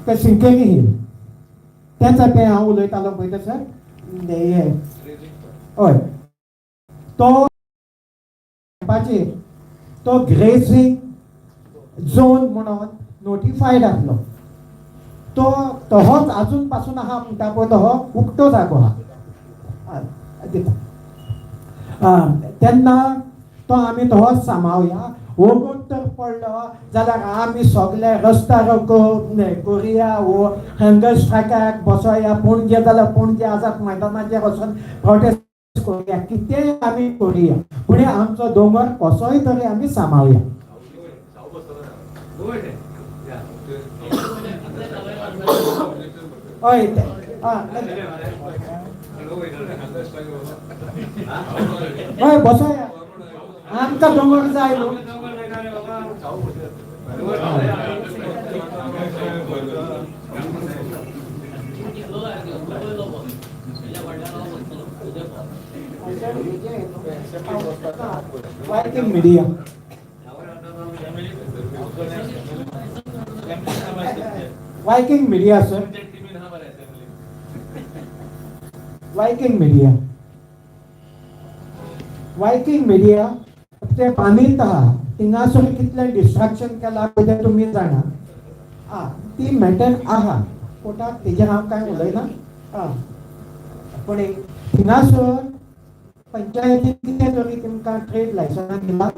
ते सिंकेरी हिल त्याचा पे हांव उलयतालो पळय सर हे हय तो तो ग्रेसिंग झोन म्हणून नोटिफाईड आसलो तो तोच अजून पासून आहा म्हणटा पळय तो उक्तो जागो आहा तेन्ना तो आमी तोच सांबाळुया वगून तर पडलो जाल्यार आमी सगळे रस्ता रोको करुया वो हंगर स्ट्रायकाक बसोया पणजे जाल्यार पणजे आझाद मैदानाचेर वचून प्रोटेस्ट करुया कितेंय आमी करुया फुडें आमचो दोंगर कसोय तरी आमी सांबाळुया हय हय बसोया आमकां दोंगर जाय न्हू wicking media wicking media sir wicking media ते बांदित आहा थिंगासून कितलें डिस्ट्रॅक्शन केलां पळय तुमी जाणा ती मॅटर आहा कोर्टाक तेजेर हांव कांय उलयना पूण थिंगासून पंचायतीन कितें तरी तुमकां ट्रेड लायसन्स दिला